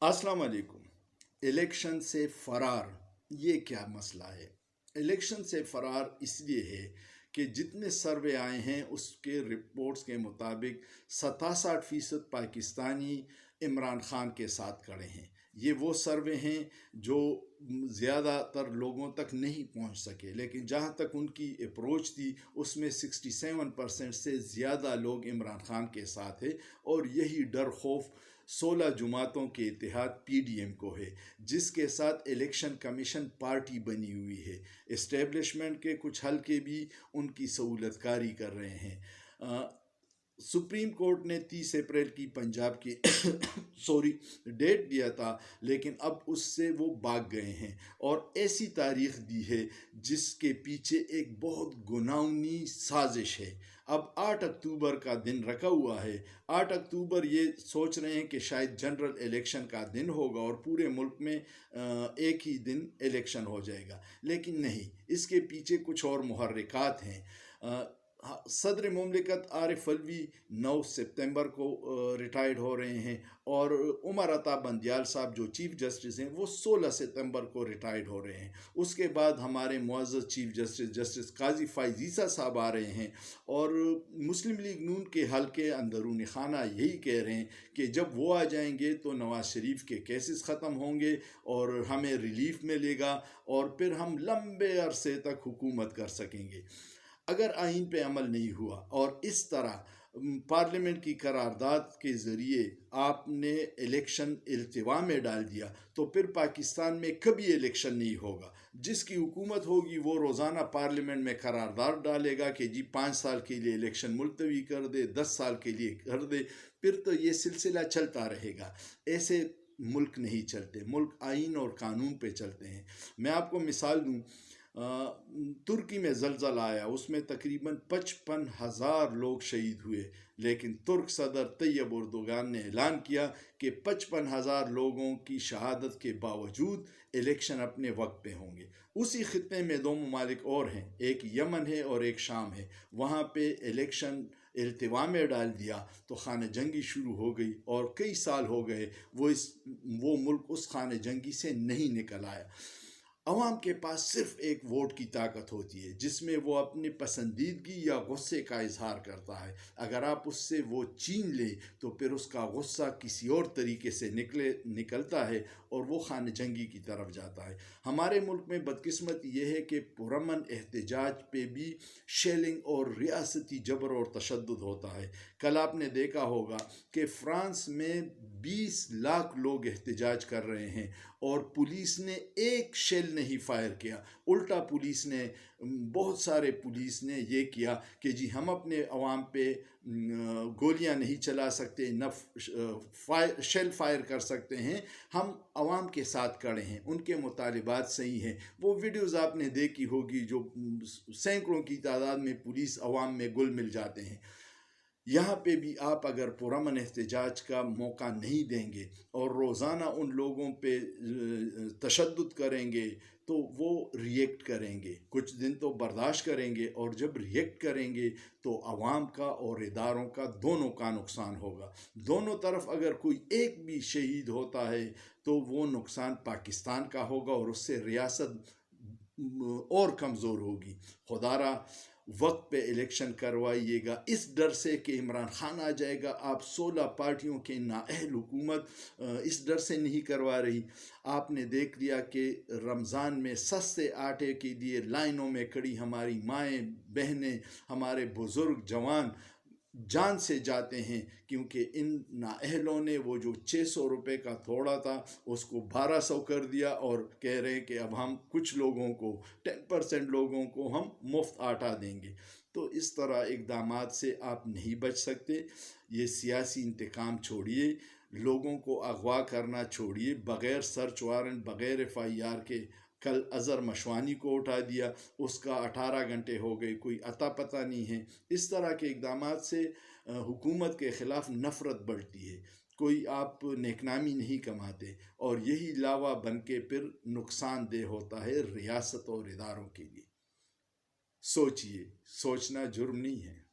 अस्सलाम वालेकुम। इलेक्शन से फरार, ये क्या मसला है? इलेक्शन से फरार इसलिए है कि जितने सर्वे आए हैं उसके रिपोर्ट्स के मुताबिक 67% पाकिस्तानी इमरान खान के साथ खड़े हैं। ये वो सर्वे हैं जो ज़्यादातर लोगों तक नहीं पहुंच सके, लेकिन जहां तक उनकी अप्रोच थी उसमें 67% से ज़्यादा लोग इमरान खान के साथ हैं। और यही डर खौफ 16 जमातों के इत्तेहाद PDM को है, जिसके साथ इलेक्शन कमीशन पार्टी बनी हुई है। इस्टेब्लिशमेंट के कुछ हल्के भी उनकी सहूलतकारी कर रहे हैं। सुप्रीम कोर्ट ने 30 अप्रैल की पंजाब की डेट दिया था, लेकिन अब उससे वो भाग गए हैं और ऐसी तारीख दी है जिसके पीछे एक बहुत गुनाहनी साजिश है। अब 8 अक्टूबर का दिन रखा हुआ है। 8 अक्टूबर ये सोच रहे हैं कि शायद जनरल इलेक्शन का दिन होगा और पूरे मुल्क में एक ही दिन इलेक्शन हो जाएगा, लेकिन नहीं, इसके पीछे कुछ और मुहर्रिकात हैं। सदर मुमलिकत आरिफ अलवी 9 सितंबर को रिटायर्ड हो रहे हैं और उमर अता बंदियाल साहब जो चीफ जस्टिस हैं वो 16 सितंबर को रिटायर्ड हो रहे हैं। उसके बाद हमारे मुअज़्ज़ज़ चीफ जस्टिस काजी फ़ाइज़ ईसा साहब आ रहे हैं और मुस्लिम लीग नून के हल्के अंदरूनी खाना यही कह रहे हैं कि जब वो आ जाएंगे तो नवाज़ शरीफ के केसेस ख़त्म होंगे और हमें रिलीफ मिलेगा और फिर हम लंबे अरसे तक हुकूमत कर सकेंगे। अगर आइन पे अमल नहीं हुआ और इस तरह पार्लियामेंट की करारदाद के ज़रिए आपने इलेक्शन इल्तिवा में डाल दिया तो फिर पाकिस्तान में कभी इलेक्शन नहीं होगा। जिसकी हुकूमत होगी वो रोज़ाना पार्लियामेंट में करारदाद डालेगा कि जी 5 साल के लिए इलेक्शन मुलतवी कर दे, 10 साल के लिए कर दे, फिर तो ये सिलसिला चलता रहेगा। ऐसे मुल्क नहीं चलते, मुल्क आइन और कानून पे चलते हैं। मैं आपको मिसाल दूँ, तुर्की में ज़लज़ला आया, उसमें तकरीबन 55,000 लोग शहीद हुए, लेकिन तुर्क सदर तैयब एर्दोगान ने ऐलान किया कि 55,000 लोगों की शहादत के बावजूद इलेक्शन अपने वक्त पे होंगे। उसी खित्ते में 2 ममालिक और हैं, एक यमन है और एक शाम है। वहाँ पे इलेक्शन इल्तिवा में डाल दिया तो खाने जंगी शुरू हो गई और कई साल हो गए वो मुल्क उस खाने जंगी से नहीं निकल आया। अवाम के पास सिर्फ एक वोट की ताकत होती है जिसमें वो अपनी पसंदीदगी या गुस्से का इजहार करता है। अगर आप उससे वो छीन ले तो फिर उसका गुस्सा किसी और तरीके से निकलता है और वो खाने जंगी की तरफ जाता है। हमारे मुल्क में बदकिस्मत ये है कि पुरअमन एहतजाज पे भी शेलिंग और रियासती जबर और तशद्दुद होता है। कल आपने देखा होगा कि फ्रांस में 20 लाख लोग एहतजाज कर रहे हैं और पुलिस ने एक शेल नहीं फायर किया। उल्टा बहुत सारे पुलिस ने ये किया कि जी हम अपने अवाम पे गोलियां नहीं चला सकते, न शेल फायर कर सकते हैं, हम अवाम के साथ खड़े हैं, उनके मुतालिबात सही हैं। वो वीडियोज़ आपने देखी होगी जो सैकड़ों की तादाद में पुलिस अवाम में गुल मिल जाते हैं। यहाँ पे भी आप अगर पुरअमन एहतजाज का मौका नहीं देंगे और रोज़ाना उन लोगों पे तशद्दुद करेंगे तो वो रिएक्ट करेंगे, कुछ दिन तो बर्दाश्त करेंगे और जब रिएक्ट करेंगे तो आवाम का और इदारों का दोनों का नुकसान होगा। दोनों तरफ अगर कोई एक भी शहीद होता है तो वो नुकसान पाकिस्तान का होगा और उससे रियासत और कमज़ोर होगी। खुदारा वक्त पे इलेक्शन करवाइएगा, इस डर से कि इमरान खान आ जाएगा। आप 16 पार्टियों के नाअहल हुकूमत इस डर से नहीं करवा रही। आपने देख लिया कि रमज़ान में सस्ते आटे के लिए लाइनों में खड़ी हमारी माएँ बहनें, हमारे बुज़ुर्ग जवान जान से जाते हैं क्योंकि इन नाअहलों ने वो जो 600 रुपये का थोड़ा था उसको 1200 कर दिया और कह रहे हैं कि अब हम कुछ लोगों को 10% लोगों को हम मुफ्त आटा देंगे। तो इस तरह इक़दामात से आप नहीं बच सकते। ये सियासी इंतकाम छोड़िए, लोगों को अगवा करना छोड़िए। बग़ैर सर्च वारंट, बग़ैर FIR के कल अज़हर मशवानी को उठा दिया, उसका 18 घंटे हो गए, कोई अता पता नहीं है। इस तरह के इक़दामात से हुकूमत के ख़िलाफ़ नफ़रत बढ़ती है, कोई आप नेकनामी नहीं कमाते और यही लावा बन के फिर नुकसानदेह होता है रियासत और इदारों के लिए। सोचिए, सोचना जुर्म नहीं है।